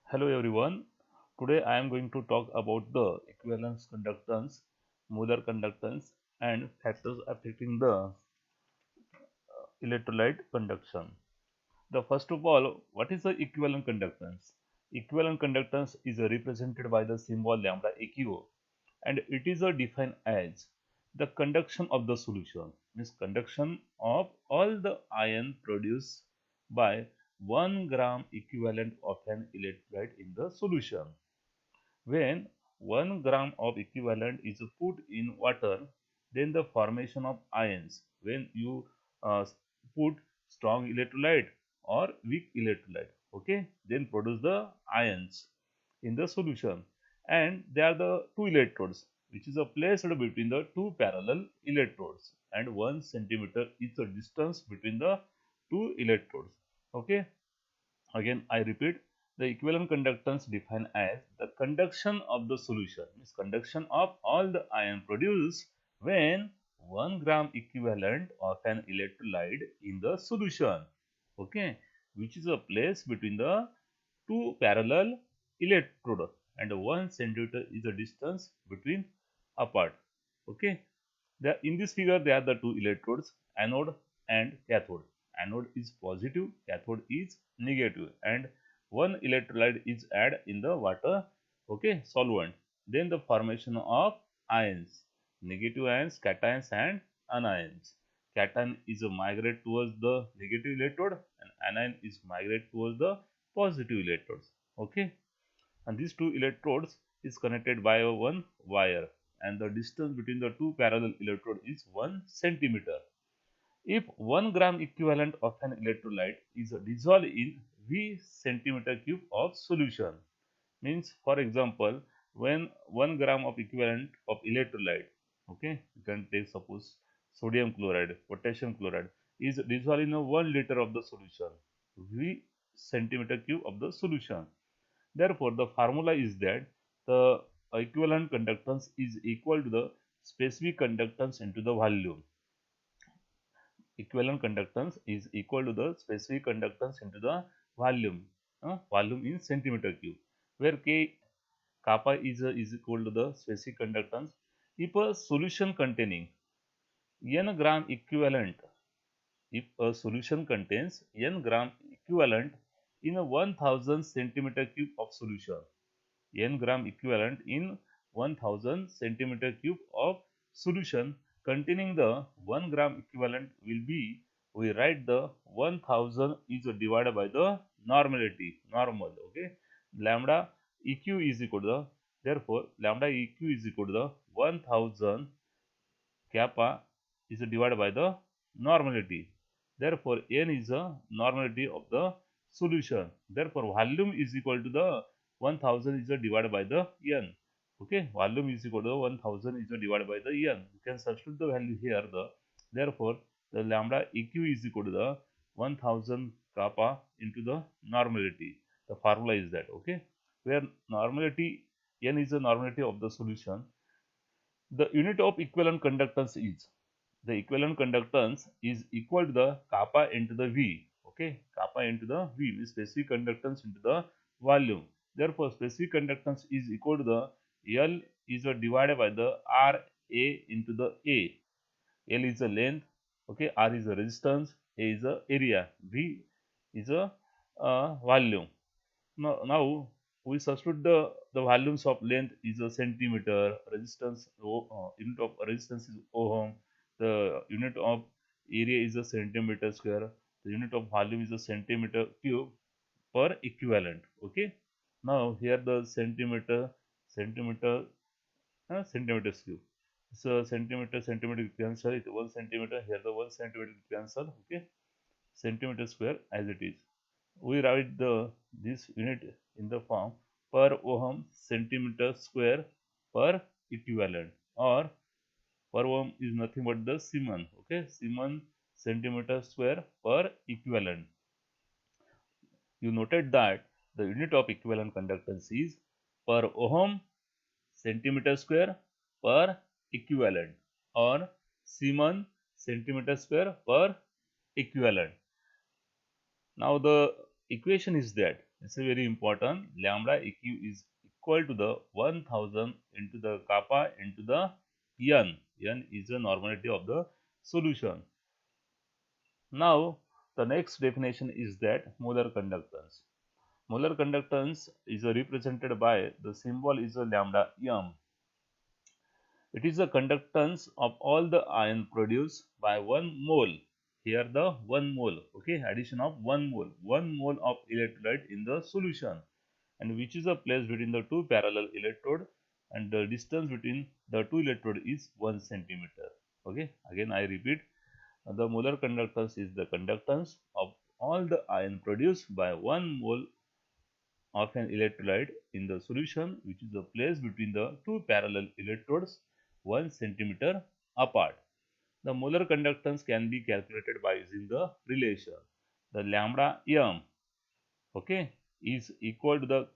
Hello everyone. Today I am going to talk about the equivalence conductance, molar conductance and factors affecting the electrolyte conduction. The first of all, what is the equivalent conductance? Equivalent conductance is represented by the symbol lambda AQO and it is defined as the conduction of the solution, means conduction of all the ion produced by 1 gram equivalent of an electrolyte in the solution. When 1 gram of equivalent is put in water, then the formation of ions, when you put strong electrolyte or weak electrolyte, okay, then produce the ions in the solution, and they are the two electrodes which is placed between the two parallel electrodes, and 1 centimeter is the distance between the two electrodes. Okay, again I repeat, the equivalent conductance defined as the conduction of the solution, means conduction of all the ion produced when 1 gram equivalent of an electrolyte in the solution, okay, which is a place between the two parallel electrode, and 1 centimeter is the distance between apart. Okay, in this figure there are the two electrodes, anode and cathode. Anode is positive, cathode is negative, and one electrolyte is added in the water, okay, solvent. Then the formation of ions, negative ions, cations and anions. Cation is a migrate towards the negative electrode and anion is migrate towards the positive electrodes. Okay, and these two electrodes is connected by a one wire, and the distance between the two parallel electrode is 1 centimeter. If 1 gram equivalent of an electrolyte is dissolved in V centimeter cube of solution, means for example, when 1 gram of equivalent of electrolyte, okay, you can take suppose sodium chloride, potassium chloride, is dissolved in a 1 liter of the solution, V centimeter cube of the solution. Therefore, the formula is that the equivalent conductance is equal to the specific conductance into the volume. Equivalent conductance is equal to the specific conductance into the volume, volume in centimeter cube, where K kappa is equal to the specific conductance. If a solution containing n gram equivalent, if a solution contains n gram equivalent in a 1000 centimeter cube of solution, n gram equivalent in 1000 centimeter cube of solution containing the 1 gram equivalent will be, we write the 1000 is divided by the normality, normal, okay, lambda eq is equal to the, therefore lambda eq is equal to the 1000 kappa is divided by the normality. Therefore, n is the normality of the solution. Therefore, volume is equal to the 1000 is divided by the n. Okay, volume is equal to the 1000 is divided by the n. You can substitute the value here. Therefore, the lambda eq is equal to the 1000 kappa into the normality. The formula is that, okay, where normality n is the normality of the solution. The unit of equivalent conductance is, the equivalent conductance is equal to the kappa into the V. Okay, kappa into the V means specific conductance into the volume. Therefore, specific conductance is equal to the L is divided by the R A into the A. L is the length, okay, R is the resistance, A is the area, V is a volume. Now we substitute the volumes of length is a centimeter, resistance unit of resistance is ohm, the unit of area is a centimeter square, the unit of volume is a centimeter cube per equivalent. Okay. Now here the centimeter centimeters cube. So centimeter cancel it 1 centimeter, here the 1 centimeter cancel, okay, centimeter square as it is. We write this unit in the form per ohm centimeter square per equivalent, or per ohm is nothing but the Siemens, okay, Siemens centimeter square per equivalent. You noted that the unit of equivalent conductance is per ohm centimeter square per equivalent, or Siemens centimeter square per equivalent. Now the equation is that This is very important. Lambda eq is equal to the 1000 into the kappa into the n. N is the normality of the solution. Now, the next definition is that molar conductance. Molar conductance is represented by the symbol is a lambda m. It is the conductance of all the ion produced by 1 mole. Here the 1 mole, okay, addition of 1 mole, 1 mole of electrolyte in the solution, and which is the place between the two parallel electrode, and the distance between the two electrode is 1 centimeter. Okay, again I repeat, the molar conductance is the conductance of all the ion produced by 1 mole of an electrolyte in the solution, which is the place between the two parallel electrodes 1 centimeter apart. The molar conductance can be calculated by using the relation. The lambda m, okay, is equal to the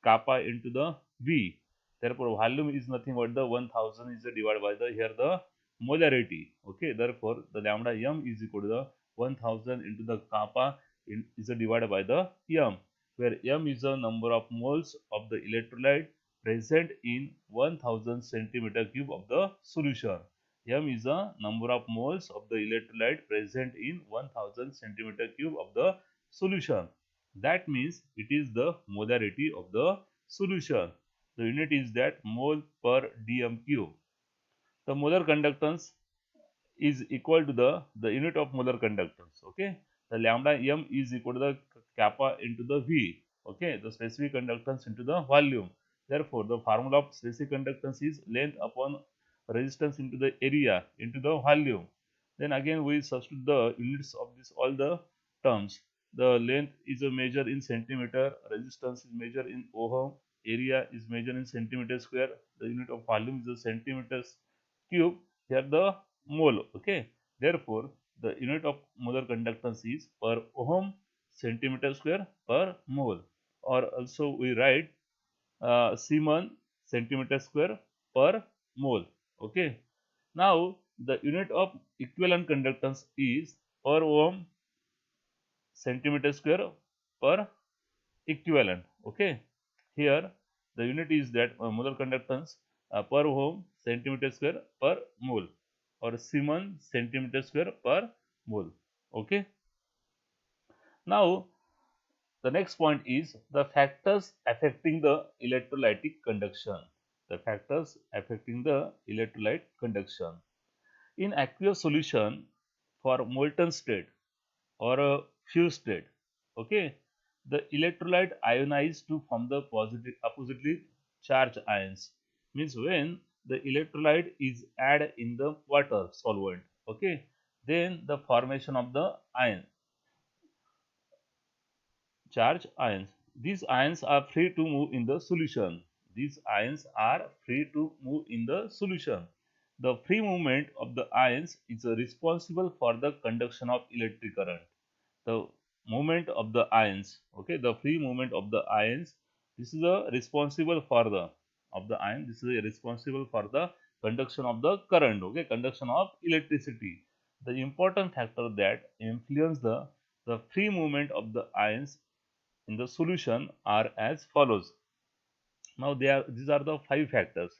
kappa into the V. Therefore, volume is nothing but the 1000 is divided by the here the molarity. Okay, therefore, the lambda m is equal to the 1000 into the kappa is divided by the m, where m is the number of moles of the electrolyte present in 1000 centimeter cube of the solution. M is the number of moles of the electrolyte present in 1000 centimeter cube of the solution. That means it is the molarity of the solution. The unit is that mole per dm cube. The molar conductance is equal to the unit of molar conductance. Okay, the lambda m is equal to the kappa into the V. Okay, the specific conductance into the volume. Therefore, the formula of specific conductance is length upon resistance into the area into the volume. Then again we substitute the units of this all the terms. The length is a measure in centimeter, resistance is measured in ohm, area is measured in centimeter square, the unit of volume is a centimeters cube. Here the mole. Okay, therefore the unit of molar conductance is per ohm centimeter square per mole, or also we write Siemens centimeter square per mole. Okay, now the unit of equivalent conductance is per ohm centimeter square per equivalent. Okay, here the unit is that molar conductance per ohm centimeter square per mole, or Siemens centimeter square per mole. Okay, now the next point is the factors affecting the electrolytic conduction. The factors affecting the electrolyte conduction. In aqueous solution for molten state or a fused state, okay, the electrolyte ionize to form the positive oppositely charged ions. Means when the electrolyte is added in the water solvent, okay, then the formation of the ion charge ions. These ions are free to move in the solution. These ions are free to move in the solution. The free movement of the ions is responsible for the conduction of electric current. The movement of the ions, okay, the free movement of the ions, this is responsible for the of the ion. This is responsible for the conduction of the current, okay, conduction of electricity. The important factor that influence the free movement of the ions in the solution are as follows. Now these are the 5 factors.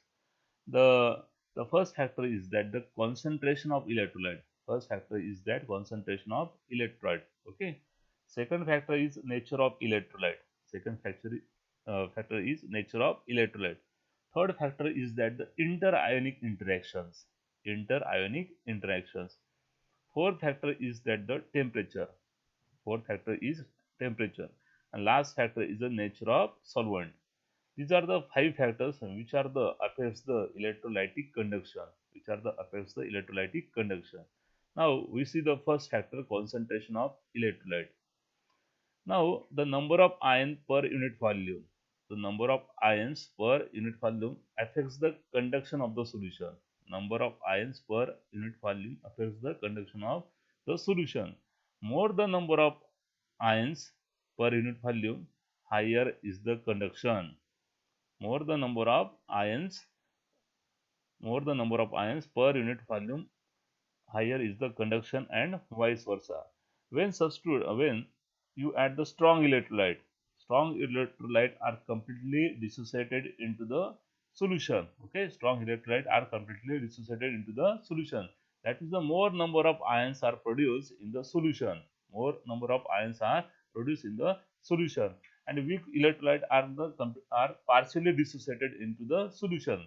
The first factor is that the concentration of electrolyte. First factor is that concentration of electrolyte. Okay. Second factor is nature of electrolyte. Second factor is nature of electrolyte. Third factor is that the interionic interactions. Interionic interactions. Fourth factor is that the temperature. Fourth factor is temperature. And last factor is the nature of solvent. These are the 5 factors which are the affects the electrolytic conduction. Which are the affects the electrolytic conduction. Now we see the first factor, concentration of electrolyte. Now the number of ion per unit volume. The number of ions per unit volume affects the conduction of the solution. Number of ions per unit volume affects the conduction of the solution. More the number of ions per unit volume, higher is the conduction. More the number of ions per unit volume, higher is the conduction, and vice versa. When you add the strong electrolyte, strong electrolyte are completely dissociated into the solution. Okay, strong electrolyte are completely dissociated into the solution. That is, the more number of ions are produced in the solution. More number of ions are produced in the solution, and weak electrolyte are partially dissociated into the solution.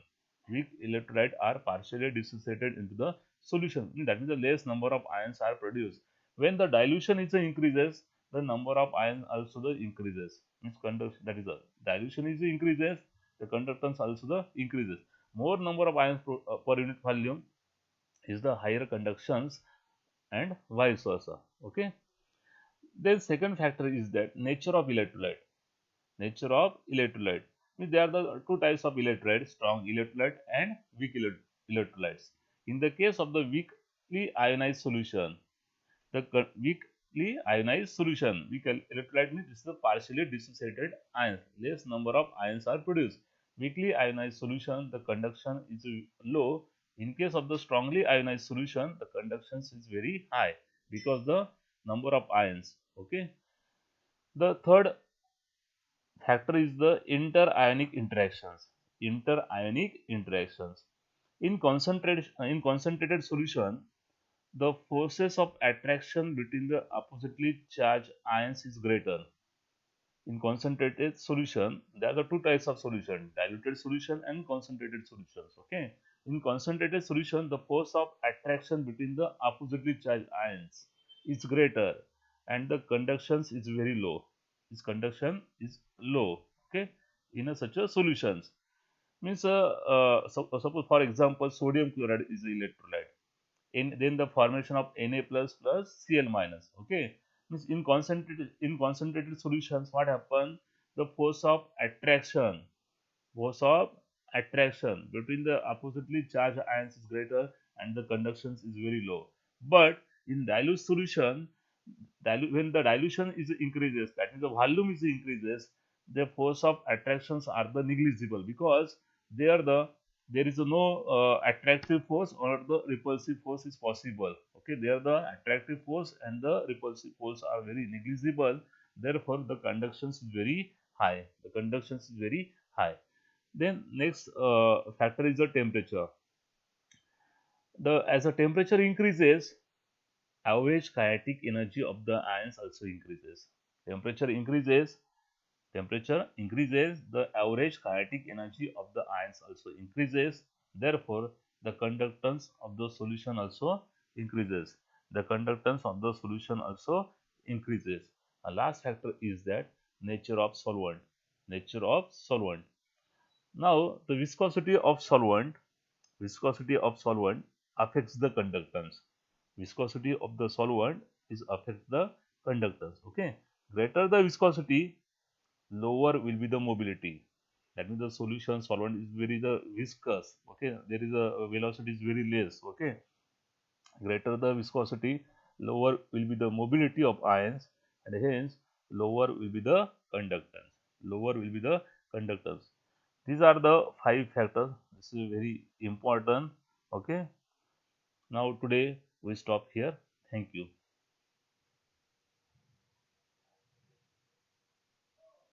Weak electrolyte are partially dissociated into the solution. That means the less number of ions are produced. When the dilution is increases, the number of ions also the increases. Means conduction, that is the dilution is increases, the conductance also the increases. More number of ions per unit volume is the higher conductions, and vice versa. Okay. Then second factor is that nature of electrolyte. Nature of electrolyte means there are the two types of electrolyte: strong electrolyte and weak electrolytes. In the case of the weakly ionized solution, weakly ionized solution, weak electrolyte means this is a partially dissociated ions. Less number of ions are produced. Weakly ionized solution, the conduction is low. In case of the strongly ionized solution, the conduction is very high because the number of ions. Okay. The third factor is the interionic interactions. Interionic interactions. In concentrated solution, the forces of attraction between the oppositely charged ions is greater. In concentrated solution, there are the two types of solution: diluted solution and concentrated solutions. Okay. In concentrated solution, the force of attraction between the oppositely charged ions is greater, and the conductance is very low. Its conduction is low. Okay. In such a solutions, means suppose for example sodium chloride is electrolyte. Then the formation of Na plus Cl minus. Okay, means in concentrated solutions, what happen? The force of attraction between the oppositely charged ions is greater, and the conductance is very low. But in dilute solution, when the dilution is increases, that means the volume is increases, the force of attractions are the negligible, because there is no attractive force or the repulsive force is possible. Okay, there the attractive force and the repulsive force are very negligible. Therefore, the conductance is very high. The conductance is very high. Then next factor is the temperature. As the temperature increases, average kinetic energy of the ions also increases. Temperature increases, the average kinetic energy of the ions also increases. Therefore, the conductance of the solution also increases. The conductance of the solution also increases. A last factor is that nature of solvent. Nature of solvent. Now, the viscosity of solvent affects the conductance. Viscosity of the solvent is affects the conductance. Okay, greater the viscosity, lower will be the mobility. That means the solution solvent is very the viscous. Okay, there is a velocity is very less. Okay, greater the viscosity, lower will be the mobility of ions, and hence lower will be the conductance. Lower will be the conductance. These are the 5 factors. This is very important. Okay. Now today we stop here. Thank you.